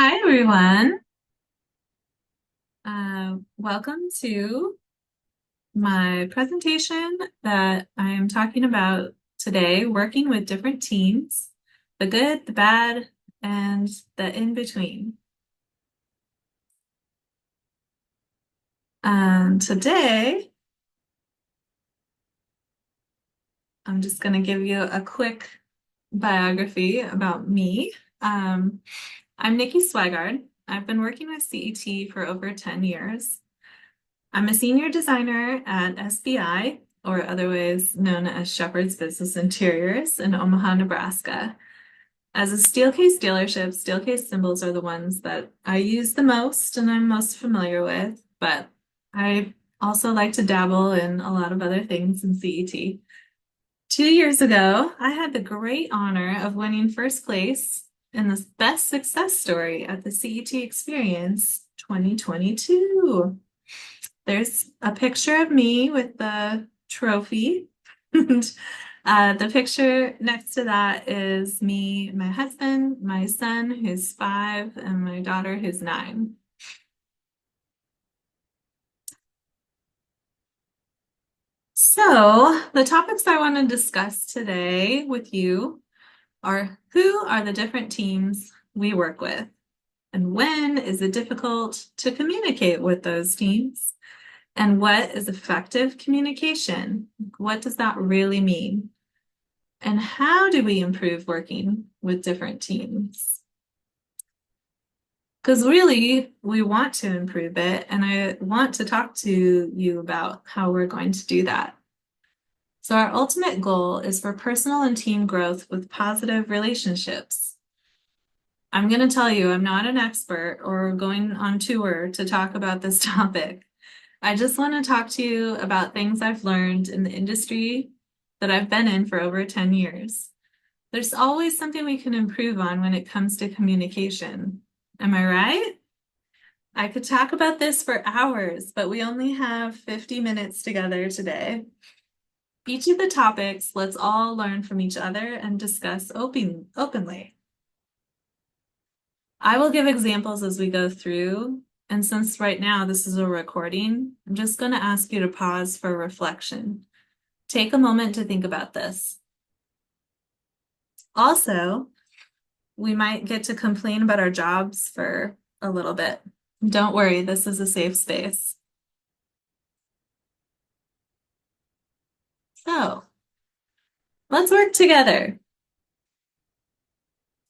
Hi, everyone. Welcome to my presentation that I am talking about today, working with different teams, the good, the bad, and the in between. Today, I'm just going to give you a quick biography about me. I'm Nikki Sweigard. I've been working with CET for over 10 years. I'm a senior designer at SBI, or otherwise known as Sheppard's Business Interiors in Omaha, Nebraska. As a Steelcase dealership, Steelcase symbols are the ones that I use the most and I'm most familiar with, but I also like to dabble in a lot of other things in CET. 2 years ago, I had the great honor of winning first place in the Best Success Story at the CET Experience 2022. There's a picture of me with the trophy. And the picture next to that is me, my husband, my son, who's 5, and my daughter, who's 9. So, the topics I want to discuss today with you are who are the different teams we work with, and when is it difficult to communicate with those teams? And what is effective communication? What does that really mean? And how do we improve working with different teams? Because really, we want to improve it, and I want to talk to you about how we're going to do that. So, our ultimate goal is for personal and team growth with positive relationships. I'm going to tell you, I'm not an expert or going on tour to talk about this topic. I just want to talk to you about things I've learned in the industry that I've been in for over 10 years. There's always something we can improve on when it comes to communication. Am I right? I could talk about this for hours, but we only have 50 minutes together today. Each of the topics, let's all learn from each other and discuss openly. I will give examples as we go through, and since right now this is a recording, I'm just going to ask you to pause for reflection. Take a moment to think about this. Also, we might get to complain about our jobs for a little bit. Don't worry, this is a safe space. So, let's work together.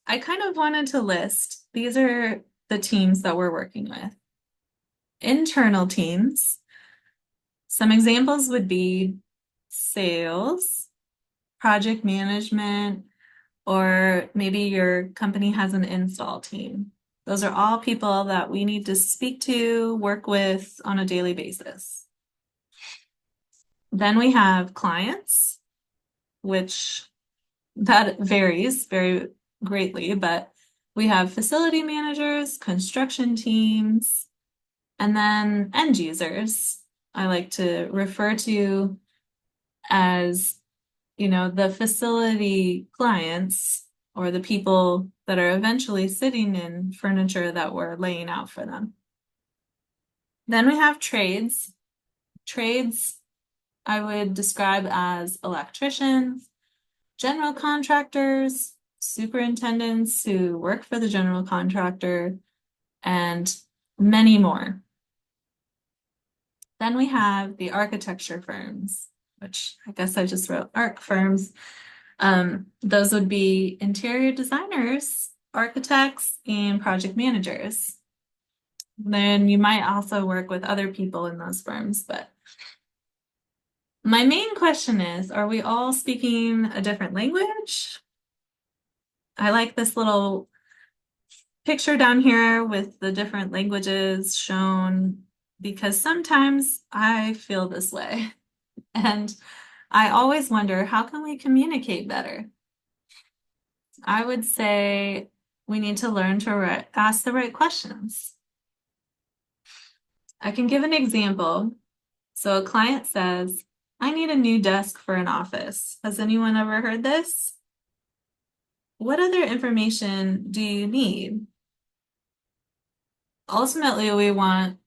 I kind of wanted to list, these are the teams that we're working with. Internal teams. Some examples would be sales, project management, or maybe your company has an install team. Those are all people that we need to speak to, work with on a daily basis. Then we have clients, which that varies very greatly, but we have facility managers, construction teams, and then end users. I like to refer to as, the facility clients or the people that are eventually sitting in furniture that we're laying out for them. Then we have trades. Trades I would describe as electricians, general contractors, superintendents who work for the general contractor, and many more. Then we have the architecture firms, which I guess I just wrote arch firms. Those would be interior designers, architects, and project managers. Then you might also work with other people in those firms, but my main question is, are we all speaking a different language? I like this little picture down here with the different languages shown because sometimes I feel this way. And I always wonder, how can we communicate better? I would say we need to learn to ask the right questions. I can give an example. So a client says, I need a new desk for an office. Has anyone ever heard this? What other information do you need? Ultimately, we want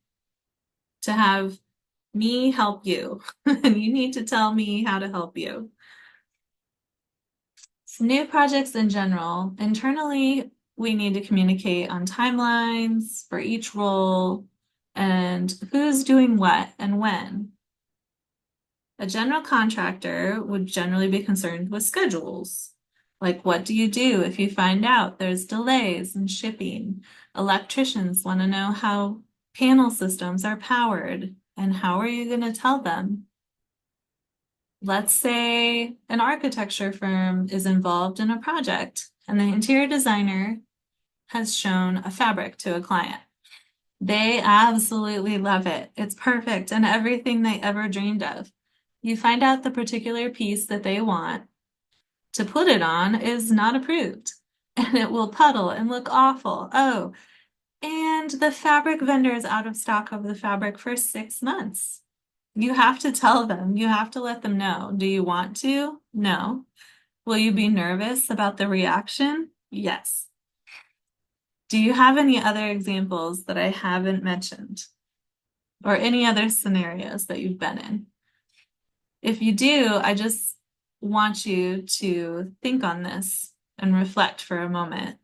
to have me help you, and you need to tell me how to help you. So new projects in general, internally, we need to communicate on timelines for each role and who's doing what and when. A general contractor would generally be concerned with schedules. Like, what do you do if you find out there's delays in shipping? Electricians want to know how panel systems are powered, and how are you going to tell them? Let's say an architecture firm is involved in a project and the interior designer has shown a fabric to a client. They absolutely love it. It's perfect and everything they ever dreamed of. You find out the particular piece that they want to put it on is not approved and it will puddle and look awful. Oh, and the fabric vendor is out of stock of the fabric for 6 months. You have to tell them, you have to let them know. Do you want to? No. Will you be nervous about the reaction? Yes. Do you have any other examples that I haven't mentioned? Or any other scenarios that you've been in? If you do, I just want you to think on this and reflect for a moment.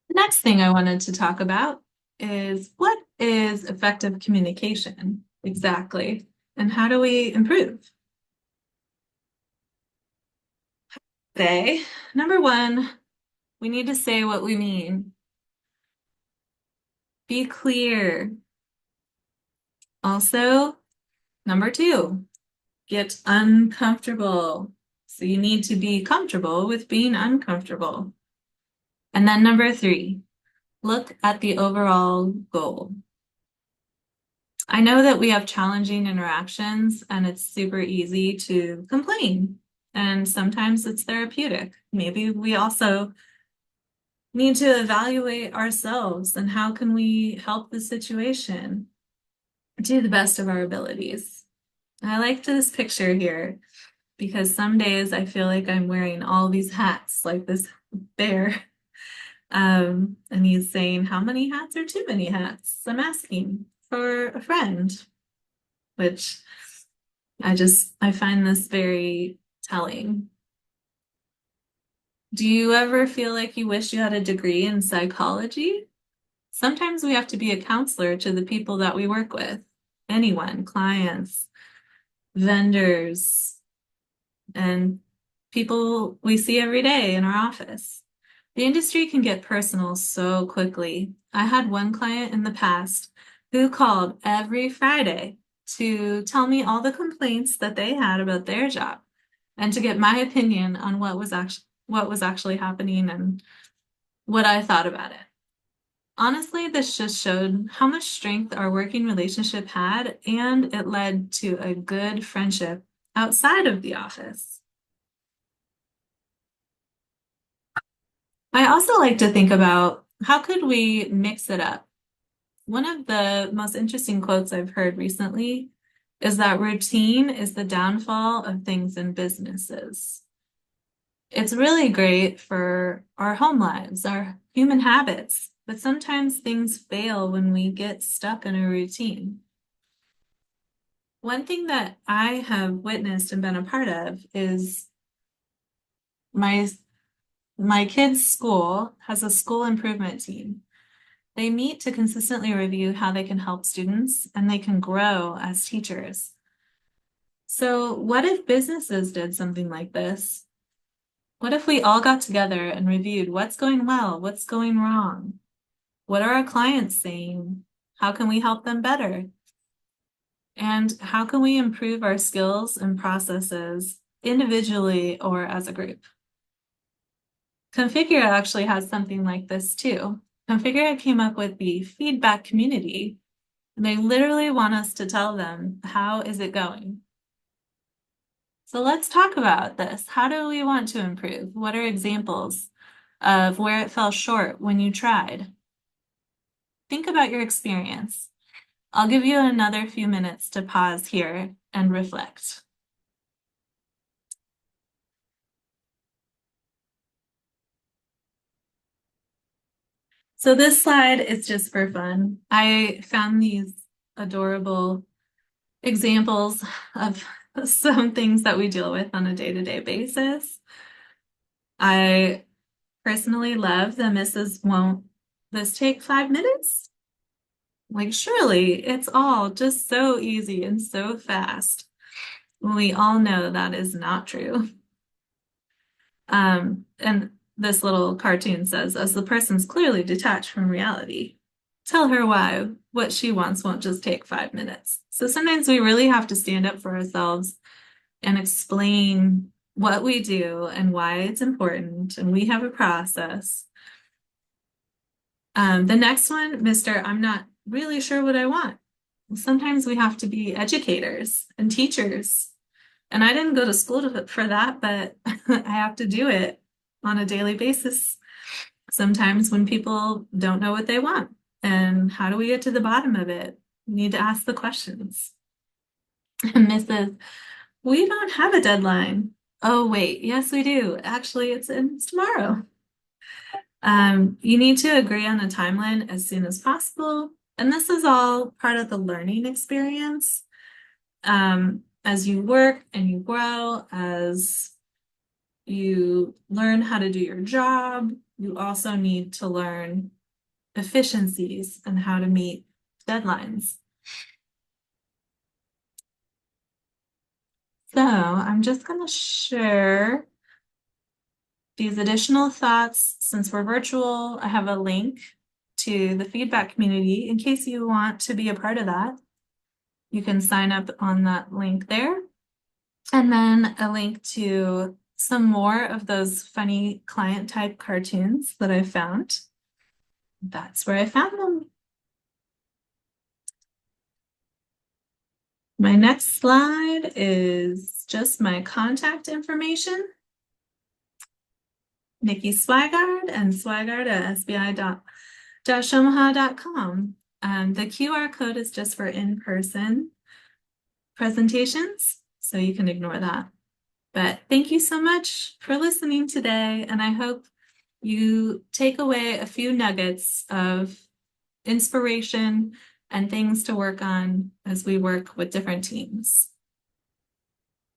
The next thing I wanted to talk about is what is effective communication exactly, and how do we improve? Say, number one, we need to say what we mean. Be clear. Also, number two, get uncomfortable. So you need to be comfortable with being uncomfortable. And then number three, look at the overall goal. I know that we have challenging interactions and it's super easy to complain. And sometimes it's therapeutic. Maybe we also need to evaluate ourselves and how can we help the situation to the best of our abilities. I liked this picture here because some days I feel like I'm wearing all these hats like this bear. And he's saying, how many hats are too many hats? I'm asking for a friend, which I find this very telling. Do you ever feel like you wish you had a degree in psychology? Sometimes we have to be a counselor to the people that we work with, anyone, clients, vendors, and people we see every day in our office. The industry can get personal so quickly. I had one client in the past who called every Friday to tell me all the complaints that they had about their job and to get my opinion on what was actually happening and what I thought about it. Honestly, this just showed how much strength our working relationship had, and it led to a good friendship outside of the office. I also like to think about how could we mix it up. One of the most interesting quotes I've heard recently is that routine is the downfall of things in businesses. It's really great for our home lives, our human habits, but sometimes things fail when we get stuck in a routine. One thing that I have witnessed and been a part of is my my kids' school has a school improvement team. They meet to consistently review how they can help students and they can grow as teachers. So, what if businesses did something like this? What if we all got together and reviewed what's going well, what's going wrong? What are our clients saying? How can we help them better? And how can we improve our skills and processes individually or as a group? Configura actually has something like this too. Configura came up with the feedback community. And they literally want us to tell them, how is it going? So let's talk about this. How do we want to improve? What are examples of where it fell short when you tried? Think about your experience. I'll give you another few minutes to pause here and reflect. So this slide is just for fun. I found these adorable examples of some things that we deal with on a day-to-day basis. I personally love the Mrs. Won't this take 5 minutes? Like, surely it's all just so easy and so fast. We all know that is not true. And this little cartoon says, as the person's clearly detached from reality, tell her why what she wants won't just take 5 minutes. So sometimes we really have to stand up for ourselves and explain what we do and why it's important, and we have a process. The next one, Mr. I'm not really sure what I want. Sometimes we have to be educators and teachers. And I didn't go to school for that, but I have to do it on a daily basis. Sometimes when people don't know what they want, and how do we get to the bottom of it? We need to ask the questions. And Mrs. We don't have a deadline. Oh, wait, yes, we do. Actually, it's tomorrow. You need to agree on a timeline as soon as possible. And this is all part of the learning experience. As you work and you grow, as you learn how to do your job, you also need to learn efficiencies and how to meet deadlines. So I'm just going to share these additional thoughts. Since we're virtual, I have a link to the feedback community in case you want to be a part of that. You can sign up on that link there. And then a link to some more of those funny client type cartoons that I found. That's where I found them. My next slide is just my contact information. Nikki Sweigard and Sweigard at sbi.omaha.com. The QR code is just for in-person presentations, so you can ignore that. But thank you so much for listening today, and I hope you take away a few nuggets of inspiration and things to work on as we work with different teams.